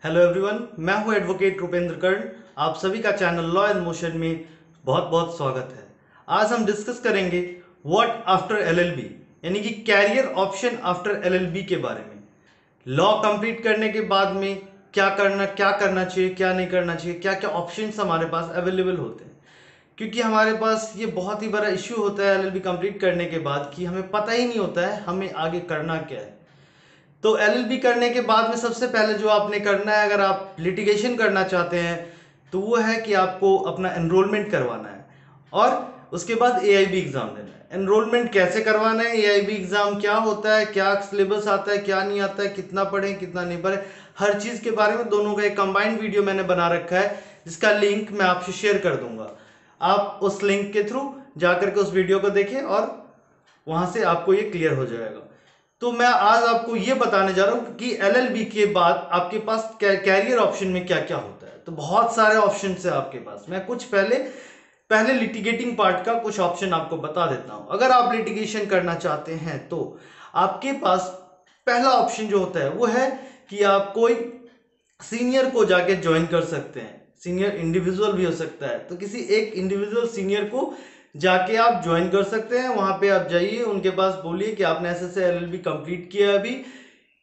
Hello everyone, मैं हूं advocate Rupendra कर्ण। आप सभी का चैनल लॉ इन मोशन में बहुत बहुत स्वागत है। आज हम डिस्कस करेंगे व्हाट आफ्टर एलएलबी, यानी कि कैरियर ऑप्शन आफ्टर एलएलबी के बारे में। लॉ कंप्लीट करने के बाद में क्या करना चाहिए, क्या नहीं करना चाहिए, क्या क्या ऑप्शंस हमारे पास अवेलेबल होते हैं। क्योंकि हमारे पास ये बहुत ही बड़ा इश्यू होता है एलएलबी कंप्लीट करने के बाद कि हमें पता ही नहीं होता है हमें आगे करना क्या है। तो एलएलबी करने के बाद में सबसे पहले जो आपने करना है, अगर आप लिटिगेशन करना चाहते हैं, तो वो है कि आपको अपना एनरोलमेंट करवाना है और उसके बाद एआईबी एग्जाम देना है। एनरोलमेंट कैसे करवाना है, एआईबी एग्जाम क्या होता है, क्या सिलेबस आता है, क्या नहीं आता है, कितना पढ़ें कितना नहीं पढ़ें, हर चीज के बारे में दोनों का एक कंबाइंड वीडियो मैंने बना रखा है, जिसका लिंक मैं आपसे शेयर कर दूंगा। आप उस लिंक के थ्रू जाकर के उस वीडियो को देखें और वहां से आपको ये क्लियर हो जाएगा। तो मैं आज आपको ये बताने जा रहा हूं कि एलएलबी के बाद आपके पास कैरियर ऑप्शन में क्या क्या होता है। तो बहुत सारे ऑप्शन है आपके पास। मैं कुछ पहले पहले लिटिगेटिंग पार्ट का कुछ ऑप्शन आपको बता देता हूं। अगर आप लिटिगेशन करना चाहते हैं तो आपके पास पहला ऑप्शन जो होता है वो है कि आप कोई सीनियर को जाके ज्वाइन कर सकते हैं। सीनियर इंडिविजुअल भी हो सकता है, तो किसी एक इंडिविजुअल सीनियर को जाके आप ज्वाइन कर सकते हैं। वहां पे आप जाइए, उनके पास बोलिए कि आपने ऐसे से एलएलबी कंप्लीट किया है अभी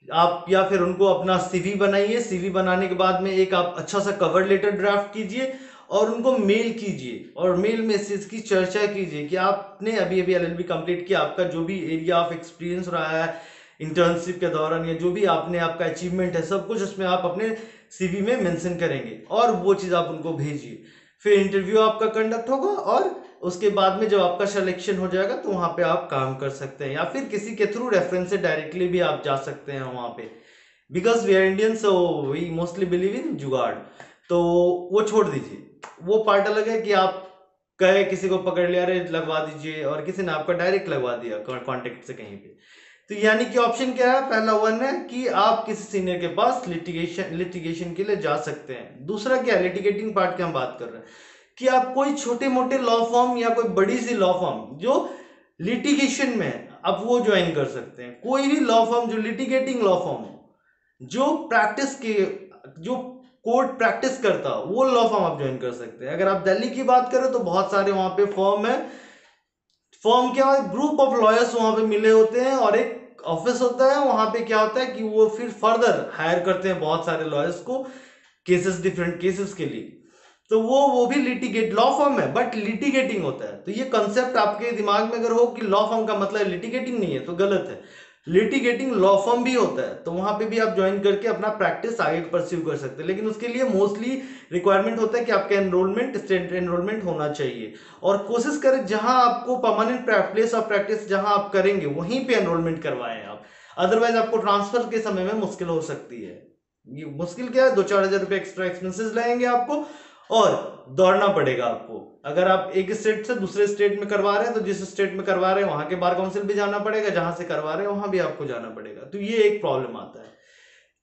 आप, या फिर उनको अपना सीवी बनाइए। सीवी बनाने के बाद में एक आप अच्छा सा कवर लेटर ड्राफ्ट कीजिए और उनको मेल कीजिए और मेल में इस चीज की चर्चा कीजिए कि आपने अभी अभी एलएलबी कंप्लीट किया, आपका जो भी एरिया ऑफ एक्सपीरियंस रहा है इंटर्नशिप के दौरान या जो भी आपने आपका अचीवमेंट है, सब कुछ उसमें आप अपने सीवी में मेंशन करेंगे और वो चीज आप उनको भेजिए। फिर इंटरव्यू आपका कंडक्ट होगा और उसके बाद में जब आपका सिलेक्शन हो जाएगा तो वहां पे आप काम कर सकते हैं, या फिर किसी के थ्रू रेफरेंस से डायरेक्टली भी आप जा सकते हैं वहां पे। Because we are Indian, so we mostly believe in jugaad. तो वो छोड़ दीजिए, वो पार्ट अलग है कि आप कहे किसी को पकड़ लिया, अरे लगवा दीजिए, और किसी ने आपका डायरेक्ट लगवा दिया कॉन्टेक्ट से कहीं पे। तो यानी कि ऑप्शन क्या है, पहला वन है कि आप किसी सीनियर के पास लिटिगेशन के लिए जा सकते हैं। दूसरा क्या है, लिटिगेटिंग पार्ट की हम बात कर रहे हैं कि आप कोई छोटे मोटे लॉ फॉर्म या कोई बड़ी सी लॉ फॉर्म जो लिटिगेशन में है, आप वो ज्वाइन कर सकते हैं। कोई भी लॉ फॉर्म जो लिटिगेटिंग लॉ फॉर्म हो, जो प्रैक्टिस के जो कोर्ट प्रैक्टिस करता हो, वो लॉ फॉर्म आप ज्वाइन कर सकते हैं। अगर आप दिल्ली की बात करें तो बहुत सारे वहां पे फॉर्म है। फॉर्म क्या है, ग्रुप ऑफ लॉयर्स वहां पे मिले होते हैं और एक ऑफिस होता है। वहां पे क्या होता है कि वो फिर फर्दर हायर करते हैं बहुत सारे लॉयर्स को केसेस, डिफरेंट केसेस के लिए। तो वो भी लिटिगेट लॉ फॉर्म है बट लिटिगेटिंग होता है। तो ये कंसेप्ट आपके दिमाग में अगर हो कि लॉ फॉर्म का मतलब लिटिगेटिंग नहीं है, तो गलत है। लिटिगेटिंग लॉ फॉर्म भी होता है, तो वहां पे भी आप ज्वाइन करके अपना प्रैक्टिस आगे परस्यू कर सकते हैं। लेकिन उसके लिए मोस्टली रिक्वायरमेंट होता है कि आपका एनरोलमेंट, स्टेट एनरोलमेंट होना चाहिए। और कोशिश करें जहां आपको परमानेंट प्लेस ऑफ प्रैक्टिस जहां आप करेंगे वहीं पे एनरोलमेंट करवाएं आप। अदरवाइज आपको ट्रांसफर के समय में मुश्किल हो सकती है। ये मुश्किल क्या है, 2-4 हजार रुपए एक्स्ट्रा एक्सपेंसेस लगेंगे आपको और दौड़ना पड़ेगा आपको। अगर आप एक स्टेट से दूसरे स्टेट में करवा रहे हैं तो जिस स्टेट में करवा रहे हैं वहां के बार काउंसिल भी जाना पड़ेगा, जहां से करवा रहे हैं वहां भी आपको जाना पड़ेगा। तो ये एक प्रॉब्लम आता है।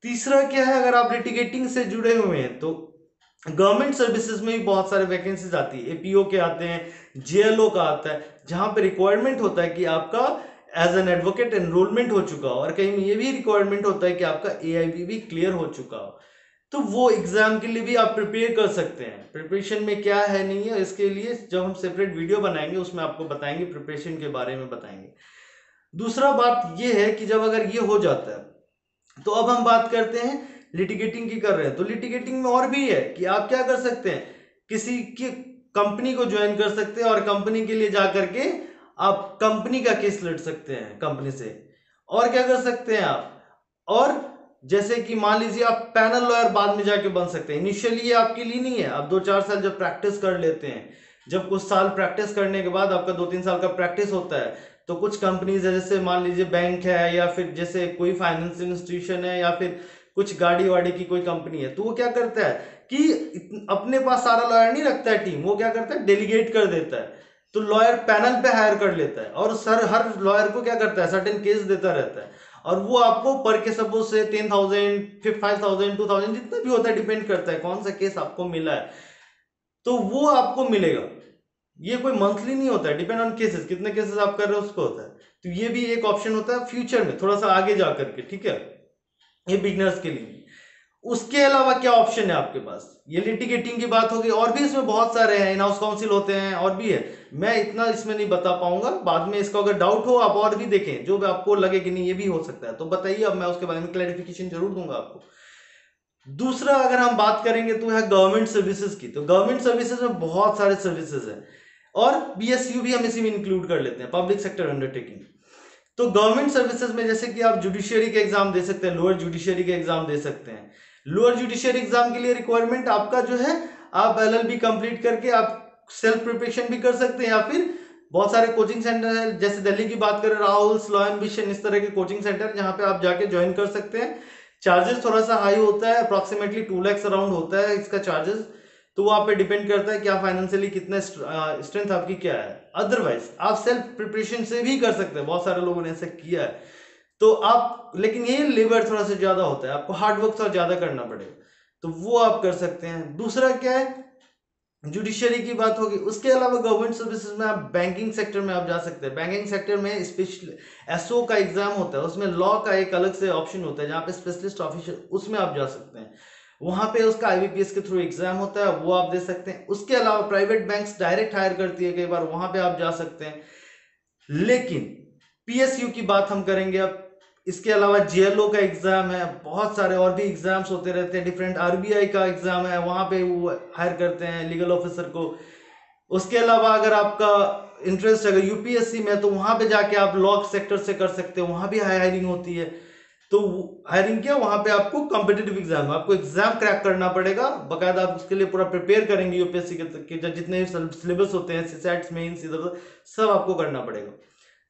तीसरा क्या है, अगर आप लिटिगेटिंग से जुड़े हुए हैं तो गवर्नमेंट सर्विसेज में भी बहुत सारे वैकेंसीज आती है। एपीओ के आते हैं, जेएलओ का आता है, जहां पे रिक्वायरमेंट होता है कि आपका एज एन एडवोकेट एनरोलमेंट हो चुका हो, और कहीं में ये भी रिक्वायरमेंट होता है कि आपका एआईबी भी क्लियर हो चुका हो। तो वो एग्जाम के लिए भी आप प्रिपेयर कर सकते हैं। प्रिपरेशन में क्या है नहीं है, इसके लिए जब हम सेपरेट वीडियो बनाएंगे उसमें आपको बताएंगे, प्रिपरेशन के बारे में बताएंगे। दूसरा बात ये है कि जब अगर ये हो जाता है तो अब हम बात करते हैं लिटिगेटिंग की कर रहे हैं। तो लिटिगेटिंग में और भी है कि आप क्या कर सकते हैं, किसी की कंपनी को ज्वाइन कर सकते हैं और कंपनी के लिए जाकर के आप कंपनी का केस लड़ सकते हैं कंपनी से। और क्या कर सकते हैं आप, और जैसे कि मान लीजिए आप पैनल लॉयर बाद में जाके बन सकते हैं। इनिशियली ये आपके लिए नहीं है, आप 2-4 साल जब प्रैक्टिस कर लेते हैं, जब कुछ साल प्रैक्टिस करने के बाद आपका 2-3 साल का प्रैक्टिस होता है, तो कुछ कंपनीज है, जैसे मान लीजिए बैंक है, या फिर जैसे कोई फाइनेंशियल इंस्टीट्यूशन है, या फिर कुछ गाड़ी वाड़ी की कोई कंपनी है, तो वो क्या करता है कि अपने पास सारा लॉयर नहीं रखता है टीम, वो क्या करता है डेलीगेट कर देता है। तो लॉयर पैनल पे हायर कर लेता है और सर हर लॉयर को क्या करता है, सर्टेन केस देता रहता है, और वो आपको पर के सपोज से 10,000, 5,000, 2,000 जितना भी होता है, डिपेंड करता है कौन सा केस आपको मिला है, तो वो आपको मिलेगा। ये कोई मंथली नहीं होता है, डिपेंड ऑन केसेस, कितने केसेस आप कर रहे हो उसको होता है। तो ये भी एक ऑप्शन होता है फ्यूचर में, थोड़ा सा आगे जा करके, ठीक है, ये बिगनर्स के लिए। उसके अलावा क्या ऑप्शन है आपके पास? ये लिटिगेटिंग की बात होगी, और भी इसमें बहुत सारे हैं, इन हाउस काउंसिल होते हैं और भी है, मैं इतना इसमें नहीं बता पाऊंगा। बाद में इसका अगर डाउट हो आप और भी देखें, जो भी आपको लगे कि नहीं ये भी हो सकता है तो बताइए, अब मैं उसके बारे में क्लैरिफिकेशन जरूर दूंगा आपको। दूसरा अगर हम बात करेंगे तो है गवर्नमेंट सर्विसेज की। तो गवर्नमेंट सर्विसेज में बहुत सारे सर्विसेज हैं, और बीएसयू भी हम इसी में इंक्लूड कर लेते हैं, पब्लिक सेक्टर अंडरटेकिंग। तो गवर्नमेंट सर्विसेज में जैसे कि आप जुडिशियरी के एग्जाम दे सकते हैं, लोअर जुडिशियरी के एग्जाम दे सकते हैं। लोअर जुडिशियरी एग्जाम के लिए रिक्वायरमेंट आपका जो है, आप एलएलबी कंप्लीट करके आप सेल्फ प्रिपरेशन भी कर सकते हैं, या फिर बहुत सारे कोचिंग सेंटर है, जैसे दिल्ली की बात करें राहुल्स, लॉ एम्बिशन, इस तरह के कोचिंग सेंटर जहां पे आप जाके ज्वाइन कर सकते हैं। चार्जेस थोड़ा सा हाई होता है, अप्रोक्सीमेटली 2 लाख अराउंड होता है इसका चार्जेस। तो वो आप पे डिपेंड करता है कि आप फाइनेंशियली कितना स्ट्रेंथ आपकी क्या है। अदरवाइज आप सेल्फ प्रिपरेशन से भी कर सकते हैं, बहुत सारे लोगों ने ऐसा किया है। तो आप, लेकिन ये लेबर थोड़ा सा ज्यादा होता है, आपको हार्ड वर्क थोड़ा ज्यादा करना पड़ेगा, तो वो आप कर सकते हैं। दूसरा क्या है, जुडिशरी की बात होगी। उसके अलावा गवर्नमेंट सर्विसेज में आप बैंकिंग सेक्टर में आप जा सकते हैं। बैंकिंग सेक्टर में स्पेशल एसओ का एग्जाम होता है, उसमें लॉ का एक अलग से ऑप्शन होता है, जहाँ पे स्पेशलिस्ट ऑफिसर, उसमें आप जा सकते हैं। वहां पे उसका आईबीपीएस के थ्रू एग्जाम होता है, वो आप दे सकते हैं। उसके अलावा प्राइवेट बैंक्स डायरेक्ट हायर करती है कई बार, वहां पे आप जा सकते हैं। लेकिन पीएसयू की बात हम करेंगे अब। इसके अलावा जेएलओ का एग्जाम है, बहुत सारे और भी एग्जाम्स होते रहते हैं डिफरेंट। आरबीआई का एग्जाम है, वहां पे वो हायर करते हैं लीगल ऑफिसर को। उसके अलावा अगर आपका इंटरेस्ट अगर यूपीएससी में, तो वहां पे जाके आप लॉ सेक्टर से कर सकते हो, वहां भी हायरिंग होती है। तो हायरिंग क्या, वहां पे आपको कॉम्पिटिटिव एग्जाम, आपको एग्जाम क्रैक करना पड़ेगा बकायदा, आप उसके लिए पूरा प्रिपेयर करेंगे यूपीएससी के जितने भी सिलेबस होते हैं, सेट्स मेंस इधर सब आपको करना पड़ेगा।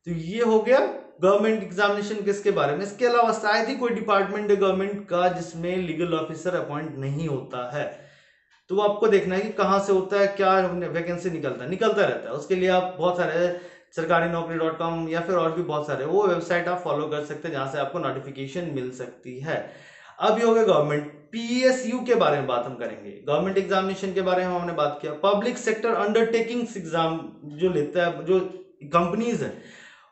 तो ये हो गया गवर्नमेंट एग्जामिनेशन किसके बारे में। इसके अलावा शायद ही कोई डिपार्टमेंट है गवर्नमेंट का जिसमें लीगल ऑफिसर अपॉइंट नहीं होता है, तो आपको देखना है कि कहाँ से होता है, क्या वैकेंसी निकलता रहता है। उसके लिए आप बहुत सारे सरकारी नौकरी.com या फिर और भी बहुत सारे वो वेबसाइट आप फॉलो कर सकते हैं, जहां से आपको नोटिफिकेशन मिल सकती है। अब ये हो गया गवर्नमेंट। पीएसयू के बारे में बात हम करेंगे, गवर्नमेंट एग्जामिनेशन के बारे में हमने बात किया। पब्लिक सेक्टर अंडरटेकिंग्स एग्जाम जो लेता है, जो कंपनीज है,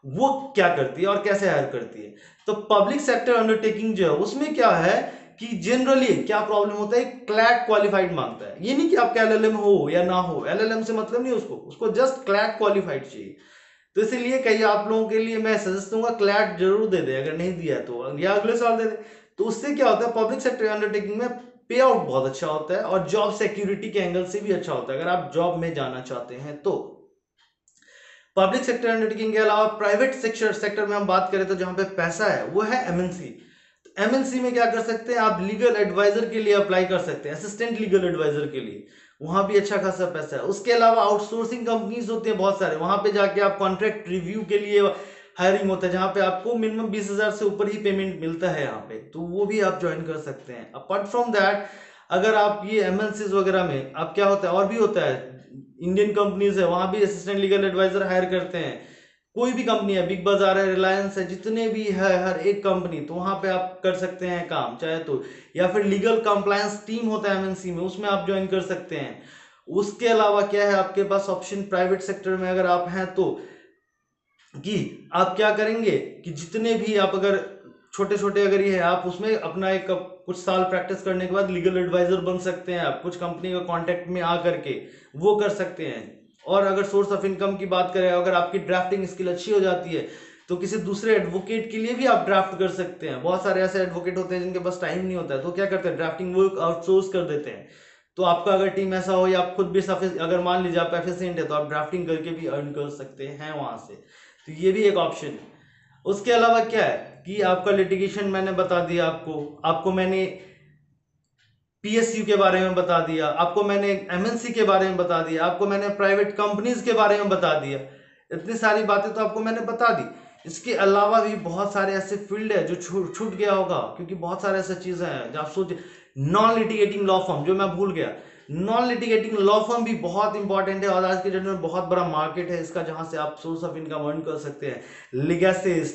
वो क्या करती है और कैसे हायर करती है। तो पब्लिक सेक्टर अंडरटेकिंग जो है, उसमें क्या है कि जनरली क्या प्रॉब्लम होता है, क्लैट क्वालिफाइड मांगता है। ये नहीं कि आपका एलएलएम हो या ना हो, एलएलएम से मतलब नहीं, उसको जस्ट क्लैट क्वालिफाइड चाहिए। तो इसीलिए कई आप लोगों के लिए मैं सजेस्ट दूंगा क्लैट जरूर दे दे, अगर नहीं दिया तो या अगले साल दे दे। तो उससे क्या होता है, पब्लिक सेक्टर अंडरटेकिंग में पे आउट बहुत अच्छा होता है, और जॉब सिक्योरिटी के एंगल से भी अच्छा होता है, अगर आप जॉब में जाना चाहते हैं तो। पब्लिक सेक्टर अंडरटेकिंग के अलावा प्राइवेट सेक्टर में हम बात करें तो जहां पे पैसा है वो है एमएनसी। एमएनसी में क्या कर सकते हैं आप, लीगल एडवाइजर के लिए अप्लाई कर सकते हैं, असिस्टेंट लीगल एडवाइजर के लिए, वहां भी अच्छा खासा पैसा है। उसके अलावा आउटसोर्सिंग कंपनीज होती है बहुत सारे, वहां पे जाके आप कॉन्ट्रैक्ट रिव्यू के लिए हायरिंग होता है, जहां पे आपको मिनिमम 20,000 से ऊपर ही पेमेंट मिलता है यहाँ पे, तो वो भी आप ज्वाइन कर सकते हैं। अपार्ट फ्रॉम दैट, अगर आप ये एमएनसीज वगैरह में आप क्या होता है, और भी होता है, इंडियन कंपनीज है, वहां भी असिस्टेंट लीगल एडवाइजर हायर करते हैं। कोई भी कंपनी है, बिग बाजार है, रिलायंस है, जितने भी है हर एक कंपनी, तो वहां पे आप कर सकते हैं काम चाहे तो। या फिर लीगल कंप्लायंस टीम होता है एमएनसी में, उसमें आप ज्वाइन कर सकते हैं। उसके अलावा क्या है आपके पास ऑप्शन प्राइवेट सेक्टर में अगर आप हैं तो, कि आप क्या करेंगे कि जितने भी आप अगर छोटे छोटे अगर ये है, आप उसमें अपना एक कुछ साल प्रैक्टिस करने के बाद लीगल एडवाइजर बन सकते हैं, आप कुछ कंपनी का कांटेक्ट में आ करके वो कर सकते हैं। और अगर सोर्स ऑफ इनकम की बात करें, अगर आपकी ड्राफ्टिंग स्किल अच्छी हो जाती है तो किसी दूसरे एडवोकेट के लिए भी आप ड्राफ्ट कर सकते हैं। बहुत सारे ऐसे एडवोकेट होते हैं जिनके पास टाइम नहीं होता है, तो क्या करते हैं, ड्राफ्टिंग वर्क आउटसोर्स कर देते हैं। तो आपका अगर टीम ऐसा हो या आप खुद भी अगर मान लीजिए आप एफिशिएंट है, तो आप ड्राफ्टिंग करके भी अर्न कर सकते हैं वहां से। तो ये भी एक ऑप्शन है। उसके अलावा क्या है कि आपका लिटिगेशन मैंने बता दिया, आपको मैंने पीएसयू के बारे में बता दिया, आपको मैंने एमएनसी के बारे में बता दिया, आपको मैंने प्राइवेट कंपनीज के बारे में बता दिया। इतनी सारी बातें तो आपको मैंने बता दी। इसके अलावा भी बहुत सारे ऐसे फील्ड है जो छूट गया होगा, क्योंकि बहुत सारे ऐसे चीजें हैं जो आप सोचिए। नॉन लिटिगेटिंग लॉ फर्म, जो मैं भूल गया, नॉन लिटिगेटिंग लॉ फर्म भी बहुत इंपॉर्टेंट है, और आज के डेट में बहुत बड़ा मार्केट है इसका, जहां से आप सोर्स ऑफ इनकम अर्न कर सकते हैं। लिगेसिस,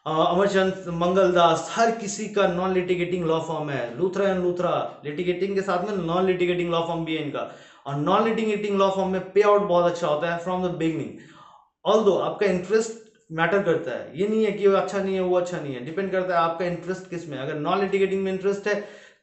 अमरचंद, मंगलदास, हर किसी का नॉन लिटिगेटिंग लॉ फॉर्म है। लूथरा एंड लूथरा लिटिगेटिंग के साथ में नॉन लिटिगेटिंग लॉ फॉर्म भी है इनका, और नॉन लिटिगेटिंग लॉ फॉर्म में पे आउट बहुत अच्छा होता है फ्रॉम द बिगनिंग। ऑल्दो आपका इंटरेस्ट मैटर करता है, ये नहीं है कि वो अच्छा नहीं है वो अच्छा नहीं है, डिपेंड करता है आपका इंटरेस्ट किस में। अगर नॉन लिटिगेटिंग में इंटरेस्ट है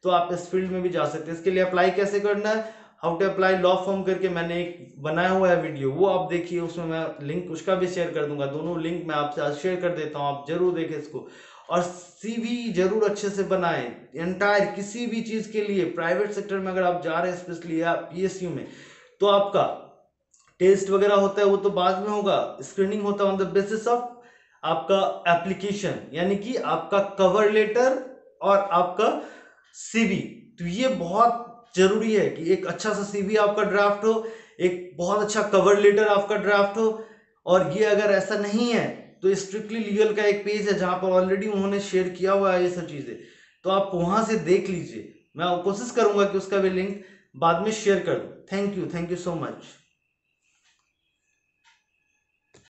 तो आप इस फील्ड में भी जा सकते हैं। इसके लिए अप्लाई कैसे करना है, how to apply law form करके मैंने एक बनाया हुआ है वीडियो, वो आप देखिए, उसमें मैं लिंक उसका भी शेयर कर दूंगा। दोनों लिंक मैं आपसे आज शेयर कर देता हूँ, आप जरूर देखें इसको। और सीवी जरूर अच्छे से बनाएं, एंटायर किसी भी चीज के लिए। प्राइवेट सेक्टर में अगर आप जा रहे हैं स्पेशली या पीएसयू में, तो आपका टेस्ट वगैरह होता है, वो तो बाद में होगा। स्क्रीनिंग होता है ऑन द बेसिस ऑफ आपका एप्लीकेशन, यानी कि आपका कवर लेटर और आपका सीवी। तो ये बहुत जरूरी है कि एक अच्छा सा सीवी आपका ड्राफ्ट हो, एक बहुत अच्छा कवर लेटर आपका ड्राफ्ट हो। और ये अगर ऐसा नहीं है तो स्ट्रिक्टली लीगल का एक पेज है जहां पर ऑलरेडी उन्होंने शेयर किया हुआ है ये सब चीजें, तो आप वहां से देख लीजिए। मैं कोशिश करूंगा कि उसका भी लिंक बाद में शेयर कर दूं। Thank you so much.